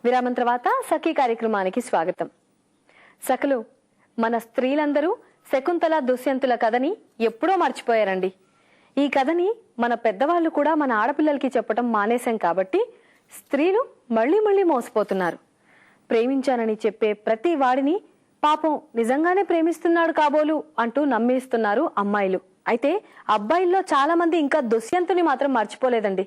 విరామం తర్వాత సఖీ కార్యక్రమానికి స్వాగతం. సఖలు, మన స్త్రీలందరూ శకుంతల దుష్యంతుల కథని ఎప్పుడో మర్చిపోయారండి. ఈ కథని మన పెద్దవాళ్ళు కూడా మన ఆడపిల్లలకి చెప్పటం మానేశాం కాబట్టి స్త్రీలు మళ్ళీ మళ్ళీ మోసపోతున్నారు. ప్రేమించానని చెప్పే ప్రతి వాడిని పాపం నిజంగానే ప్రేమిస్తున్నాడు కాబోలు అంటూ నమ్మేస్తున్నారు అమ్మాయిలు. అయితే అబ్బాయిల్లో చాలా మంది ఇంకా దుష్యంతుని మాత్రం మర్చిపోలేదండి.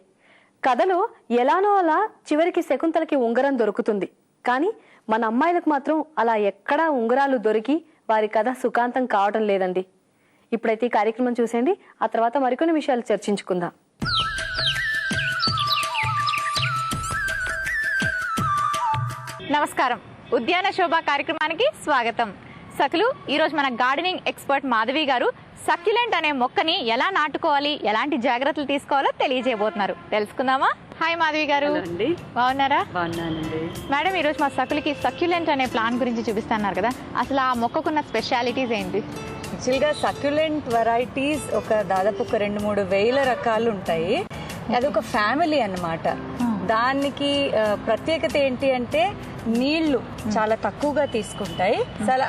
కథలో ఎలానో అలా చివరికి శకుంతలకి ఉంగరం దొరుకుతుంది. కానీ మన అమ్మాయిలకు మాత్రం అలా ఎక్కడా ఉంగరాలు దొరికి వారి కథ సుఖాంతం కావటం లేదండి. ఇప్పుడైతే ఈ కార్యక్రమం చూసేయండి, ఆ తర్వాత మరికొన్ని విషయాలు చర్చించుకుందాం. నమస్కారం, ఉద్యాన శోభ కార్యక్రమానికి స్వాగతం. సఖలు, ఈరోజు మన గార్డెనింగ్ ఎక్స్పర్ట్ మాధవి గారు సక్యులెంట్ అనే మొక్కని ఎలా నాటుకోవాలి, ఎలాంటి జాగ్రత్తలు తీసుకోవాలో తెలియజేయబోతున్నారు. తెలుసుకుందామా? హాయ్ మాధవి గారు, బాగున్నారా? మేడం, ఈరోజు మా సఖులకి సక్యులెంట్ అనే ప్లాంట్ గురించి చూపిస్తున్నారు కదా, అసలు ఆ మొక్కకున్న స్పెషాలిటీస్ ఏంటి? యాక్చువల్గా సక్యులెంట్ వెరైటీస్ దాదాపు ఒక 2-3 వేల రకాలు ఉంటాయి. అది ఒక ఫ్యామిలీ అన్నమాట. దానికి ప్రత్యేకత ఏంటి అంటే నీళ్లు చాలా తక్కువగా తీసుకుంటాయి.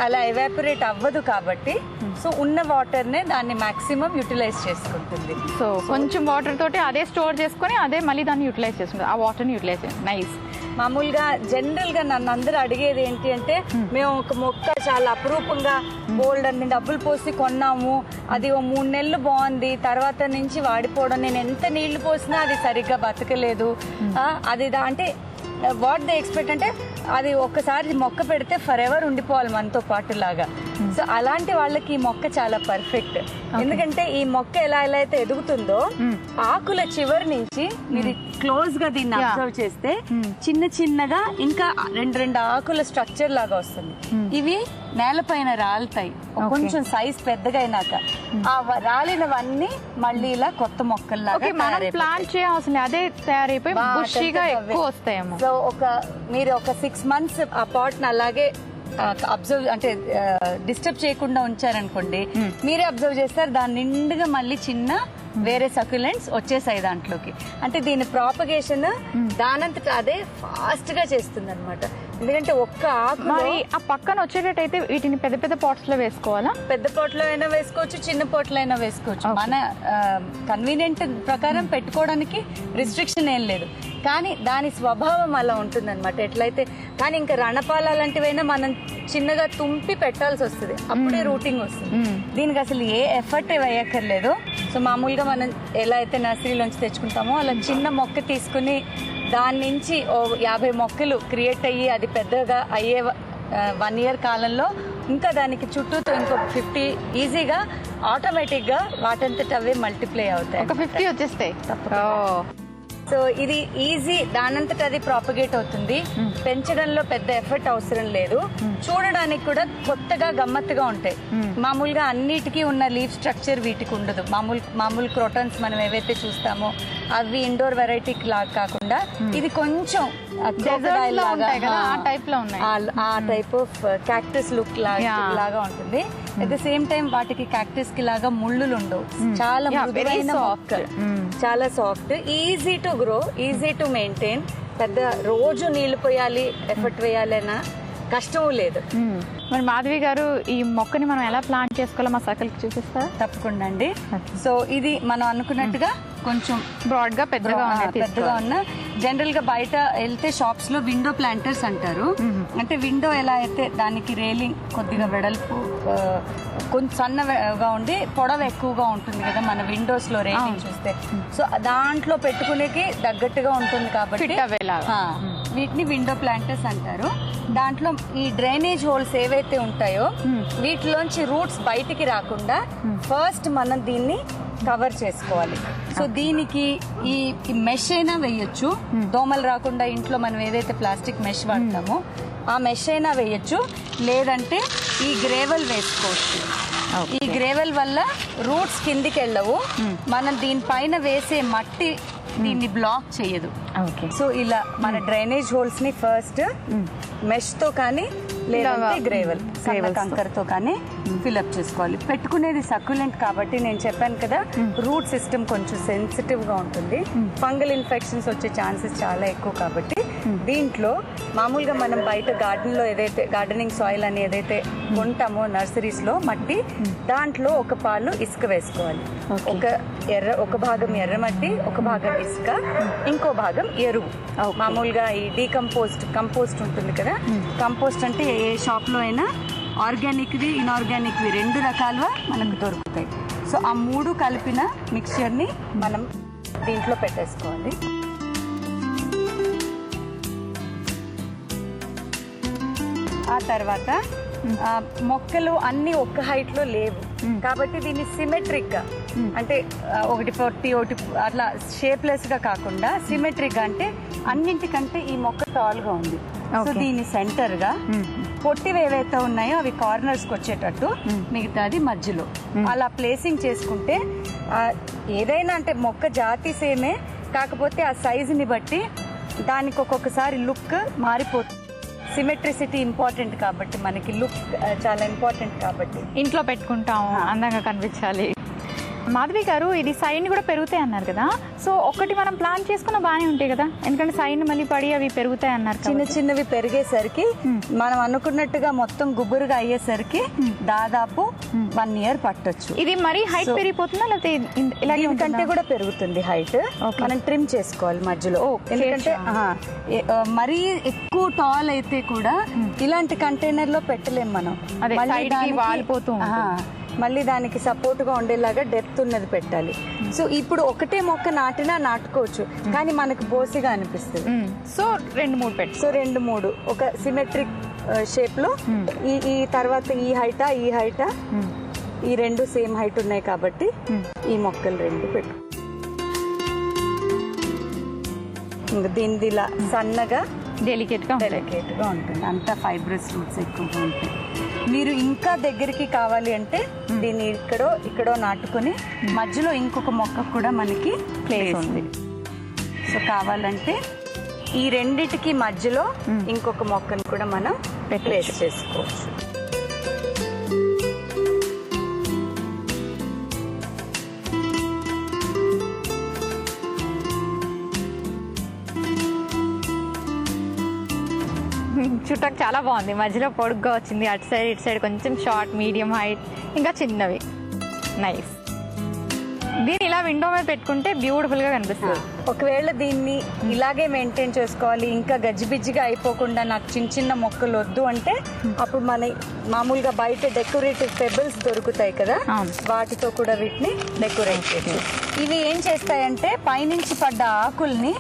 అలా ఎవాపరేట్ అవ్వదు కాబట్టి సో ఉన్న వాటర్ నే దాన్ని మాక్సిమం యూటిలైజ్ చేసుకుంటుంది. సో కొంచెం వాటర్ తోటి అదే స్టోర్ చేసుకుని అదే మళ్ళీ దాన్ని యూటిలైజ్ చేసుకుంటుంది, ఆ వాటర్ ని యూటిలైజ్. నైస్. మామూలుగా జనరల్ గా నన్ను అందరూ అడిగేది ఏంటి అంటే, మేము ఒక మొక్క చాలా అపురూపంగా బోల్డ్ అన్ని డబ్బులు పోసి కొన్నాము, అది 3 నెలలు బాగుంది, తర్వాత నుంచి వాడిపోవడం, నేను ఎంత నీళ్లు పోసినా అది సరిగ్గా బతకలేదు, అది అంటే వాట్ దే ఎక్స్పెక్ట్ అంటే అది ఒక్కసారి మొక్క పెడితే ఫర్ ఎవర్ ఉండిపోవాలి మనతో పాటు లాగా. సో అలాంటి వాళ్ళకి ఈ మొక్క చాలా పర్ఫెక్ట్. ఎందుకంటే ఈ మొక్క ఎలా అయితే ఎదుగుతుందో ఆకుల చివరి నుంచి మీరు క్లోజ్ గా దీన్ని అబ్జర్వ్ చేస్తే చిన్న చిన్నగా ఇంకా 2 ఆకుల స్ట్రక్చర్ లాగా వస్తుంది. ఇవి నేలపైన రాలుతాయి కొంచెం సైజ్ పెద్దగా అయినాక. ఆ రాలినవన్నీ మళ్ళీ ఇలా కొత్త మొక్కల్లాగా ప్లాంట్ చేయాల్సిన అదే తయారైపోయి బుషీగా ఎక్కువ వస్తాయేమో. సో మీరు ఒక 6 months ఆ పాట్ ని అలాగే అబ్జర్వ్ అంటే డిస్టర్బ్ చేయకుండా ఉంచారనుకోండి, మీరే అబ్జర్వ్ చేస్తారు దాని నిండుగా మళ్ళీ చిన్న వేరే సక్యులెంట్స్ వచ్చేసాయి దాంట్లోకి. అంటే దీని ప్రాపగేషన్ దానంతట అదే ఫాస్ట్ గా చేస్తుంది అనమాట. ఎందుకంటే ఒక్క ఆకు ఆ పక్కన వచ్చేటట్టయితే వీటిని పెద్ద పెద్ద పాట్స్ లో వేసుకోవాలా? పెద్ద పాట్లో అయినా వేసుకోవచ్చు, చిన్న పాట్లో అయినా వేసుకోవచ్చు. మన కన్వీనియంట్ ప్రకారం పెట్టుకోవడానికి రిస్ట్రిక్షన్ ఏం లేదు. కానీ దాని స్వభావం అలా ఉంటుంది అనమాట. ఎట్లయితే కానీ ఇంకా రణపాల లాంటివైనా మనం చిన్నగా తుంపి పెట్టాల్సి వస్తుంది, అప్పుడే రూటింగ్ వస్తుంది. దీనికి అసలు ఏ ఎఫర్ట్ వేయక్కర్లేదు. సో మామూలుగా మనం ఎలా అయితే నర్సరీలోంచి తెచ్చుకుంటామో అలా చిన్న మొక్క తీసుకుని దాని నుంచి 50 మొక్కలు క్రియేట్ అయ్యి అది పెద్దగా అయ్యే 1 year కాలంలో ఇంకా దానికి చుట్టూ ఇంకో 50 ఈజీగా ఆటోమేటిక్ గా వాటంతట అవే మల్టిప్లై అవుతాయి. ఒక 50 వచ్చేస్తాయి. సో ఇది ఈజీ, దానంతట అది ప్రాపగేట్ అవుతుంది. పెంచడంలో పెద్ద ఎఫర్ట్ అవసరం లేదు. చూడడానికి కూడా కొత్తగా గమ్మత్తుగా ఉంటాయి. మామూలుగా అన్నిటికీ ఉన్న లీఫ్ స్ట్రక్చర్ వీటికి ఉండదు. మామూలు క్రోటన్స్ మనం ఏవైతే చూస్తామో అవి ఇండోర్ వెరైటీ లాగా కాకుండా ఇది కొంచెం ఆ టైప్ ఆఫ్ క్యాక్టస్ లుక్ లాగా ఉంటుంది. అట్ ద సేమ్ టైం వాటికి క్యాక్టస్ కి లాగా ముళ్ళులు ఉండవు. చాలా మృదువైన మొక్క, చాలా soft, easy to grow, easy to maintain. పెద్ద రోజు నీళ్లు పోయాలి, ఎఫర్ట్ వేయాలన్నా కష్టం లేదు. మరి మాధవి గారు, ఈ మొక్కని మనం ఎలా ప్లాంట్ చేసుకోవాలో మా సకల్కి చూపిస్తారా? తప్పకుండా అండి. సో ఇది మనం అనుకున్నట్టుగా కొంచెం బ్రాడ్ గా పెద్దగా ఉన్న జనరల్ గా బయట వెళ్తే షాప్స్ లో విండో ప్లాంటర్స్ అంటారు. అంటే విండో ఎలా అయితే దానికి రేలింగ్ కొద్దిగా వెడల్పు కొంచెం సన్నగా ఉండి పొడవు ఎక్కువగా ఉంటుంది కదా మన విండోస్ లో రేలింగ్ చూస్తే. సో దాంట్లో పెట్టుకునేకి తగ్గట్టుగా ఉంటుంది కాబట్టి వీటిని విండో ప్లాంటర్స్ అంటారు. దాంట్లో ఈ డ్రైనేజ్ హోల్స్ ఏవైతే ఉంటాయో వీటిలోంచి రూట్స్ బయటికి రాకుండా ఫస్ట్ మనం దీన్ని కవర్ చేసుకోవాలి. సో దీనికి ఈ మెష్ అయినా వేయొచ్చు, దోమలు రాకుండా ఇంట్లో మనం ఏదైతే ప్లాస్టిక్ మెష్ వాడతామో ఆ మెష్ అయినా వేయొచ్చు, లేదంటే ఈ గ్రేవెల్ వేసుకోవచ్చు. ఈ గ్రేవెల్ వల్ల రూట్స్ కిందికి వెళ్ళవు, మనం దీనిపైన వేసే మట్టి దీన్ని బ్లాక్ చేయదు. సో ఇలా మన డ్రైనేజ్ హోల్స్ ని ఫస్ట్ మెష్ తో కానీ లేదంటే గ్రేవెల్ కంకర్ తో కానీ ఫిల్అప్ చేసుకోవాలి. పెట్టుకునేది సక్యులెంట్ కాబట్టి నేను చెప్పాను కదా, రూట్ సిస్టమ్ కొంచెం సెన్సిటివ్ గా ఉంటుంది, ఫంగల్ ఇన్ఫెక్షన్స్ వచ్చే ఛాన్సెస్ చాలా ఎక్కువ. కాబట్టి దీంట్లో మామూలుగా మనం బయట గార్డెన్ లో ఏదైతే గార్డెనింగ్ సాయిల్ అని ఏదైతే కొంటామో నర్సరీస్ లో మట్టి, దాంట్లో ఒక పాలు ఇసుక వేసుకోవాలి. ఒక భాగం ఎర్రమట్టి, ఒక భాగం ఇసుక, ఇంకో భాగం ఎరువు. మామూలుగా ఈ కంపోస్ట్ ఉంటుంది కదా, కంపోస్ట్ అంటే ఏ షాప్ లో అయినా ఆర్గానిక్వి ఇన్ఆర్గానిక్వి 2 రకాలుగా మనకు దొరుకుతాయి. సో ఆ 3 కలిపిన మిక్స్చర్ని మనం దీంట్లో పెట్టేసుకోవాలి. ఆ తర్వాత మొక్కలు అన్ని ఒక్క హైట్ లో లేవు కాబట్టి దీన్ని సిమెట్రిక్ గా, అంటే ఒకటి 40 ఒకటి అట్లా షేప్లెస్ గా కాకుండా సిమెట్రిక్ గా, అంటే అన్నింటికంటే ఈ మొక్క టాల్ గా ఉంది. సో దీని సెంటర్ గా పొట్టివి ఏవైతే ఉన్నాయో అవి కార్నర్స్ కి వచ్చేటట్టు, మిగతాది మధ్యలో అలా ప్లేసింగ్ చేసుకుంటే ఏదైనా అంటే మొక్క జాతి సేమే, కాకపోతే ఆ సైజుని బట్టి దానికి ఒక్కొక్కసారి లుక్ మారిపోతుంది. సిమెట్రిసిటీ ఇంపార్టెంట్ కాబట్టి, మనకి లుక్ చాలా ఇంపార్టెంట్ కాబట్టి ఇంట్లో పెట్టుకుంటాం, అందంగా కనిపించాలి. మాధవి గారు, ఇది సైడ్ కూడా పెరుగుతాయి అన్నారు కదా, సో ఒకటి మనం ప్లాన్ చేసుకున్న బాగానే ఉంటాయి కదా, ఎందుకంటే సైడ్ మళ్ళీ పడి అవి పెరుగుతాయి అన్నారు. చిన్నవి పెరిగేసరికి మనం అనుకున్నట్టుగా మొత్తం గుబురుగా అయ్యేసరికి దాదాపు 1 year పట్టొచ్చు. ఇది మరీ హైట్ పెరిగిపోతుందా లేకపోతే ఇలాగే కంటే కూడా పెరుగుతుంది హైట్. మనం ట్రిమ్ చేసుకోవాలి మధ్యలో, ఎందుకంటే మరీ ఎక్కువ టాల్ అయితే కూడా ఇలాంటి కంటైనర్ లో పెట్టలేం మనం, వాలిపోతూ మళ్ళీ దానికి సపోర్ట్ గా ఉండేలాగా డెప్త్ ఉన్నది పెట్టాలి. సో ఇప్పుడు ఒకటే మొక్క నాటుకోవచ్చు, కానీ మనకు బోసిగా అనిపిస్తుంది. సో 2-3 పెట్టి, సో 2-3 ఒక సిమెట్రిక్ షేప్ లో ఈ తర్వాత ఈ హైటా ఈ 2 సేమ్ హైట్ ఉన్నాయి కాబట్టి ఈ మొక్కలు 2 పెట్టు. దీనిది ఇలా సన్నగా డెలికేట్ గా ఉంటుంది, అంతా ఫైబ్రస్ రూట్స్ ఎక్కువగా ఉంటాయి. మీరు ఇంకా దగ్గరికి కావాలి అంటే దీన్ని ఇక్కడో నాటుకొని మధ్యలో ఇంకొక మొక్క కూడా మనకి ప్లేస్ ఉంది. సో కావాలంటే ఈ రెండిటికి మధ్యలో ఇంకొక మొక్కను కూడా మనం ప్లేస్ చేసుకోవచ్చు. చుట్టకు చాలా బాగుంది, మధ్యలో పొడుగ్గా వచ్చింది, అటు సైడ్ ఇటు సైడ్ కొంచెం షార్ట్, మీడియం హైట్, ఇంకా చిన్నవి. నైస్. దీన్ని ఇలా విండో మీద పెట్టుకుంటే బ్యూటిఫుల్ గా కనిపిస్తుంది. ఒకవేళ దీన్ని ఇలాగే మెయింటైన్ చేసుకోవాలి, ఇంకా గజిబిజిగా అయిపోకుండా నాకు చిన్న మొక్కలు వద్దు అంటే అప్పుడు మన మామూలుగా బయట డెకరేటివ్ పెబుల్స్ దొరుకుతాయి కదా, వాటితో కూడా వీటిని డెకరేట్ చేయాలి. ఇవి ఏం చేస్తాయంటే పైనుంచి పడ్డ ఆకుల్ని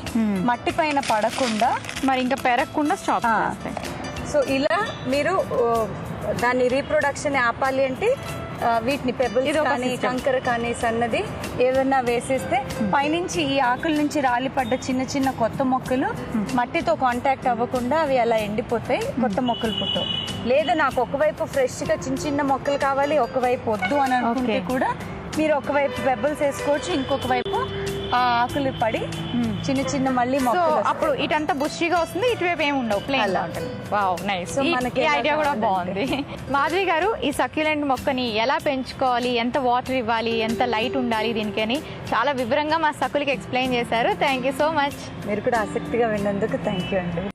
మట్టి పైన పడకుండా మరి ఇంకా పెరగకుండా స్టాప్ చేస్తాయి. సో ఇలా మీరు దాన్ని రీప్రొడక్షన్ ఆపాలి అంటే వీటిని పెబుల్స్ కానీ కంకర కానీ సన్నది ఏదన్నా వేసేస్తే పైనుంచి ఈ ఆకుల నుంచి రాలిపడ్డ చిన్న కొత్త మొక్కలు మట్టితో కాంటాక్ట్ అవ్వకుండా అవి అలా ఎండిపోతాయి, కొత్త మొక్కలు పుట్టవు. లేదా నాకు ఒకవైపు ఫ్రెష్ గా చిన్న మొక్కలు కావాలి, ఒకవైపు వద్దు అని అనుకుంటే కూడా మీరు ఒకవైపు పెబుల్స్ వేసుకోవచ్చు, ఇంకొక వైపు ఆకులు పడి చిన్న మళ్ళీ మొక్కలు. అప్పుడు ఇటంతా బుషిగా వస్తుంది, ఇటువైపు ఏమి ఉండవు, ప్లేన్ గా ఉంటుంది. Wow, nice. మనకి ఐడియా కూడా బాగుంది. మాధవి గారు, ఈ సక్యులెంట్ మొక్కని ఎలా పెంచుకోవాలి, ఎంత వాటర్ ఇవ్వాలి, ఎంత లైట్ ఉండాలి దీనికి అని చాలా వివరంగా మా సకులకి ఎక్స్ప్లెయిన్ చేశారు. Thank you so much. మీరు కూడా ఆసక్తిగా విన్నందుకు థ్యాంక్ యూ అండి.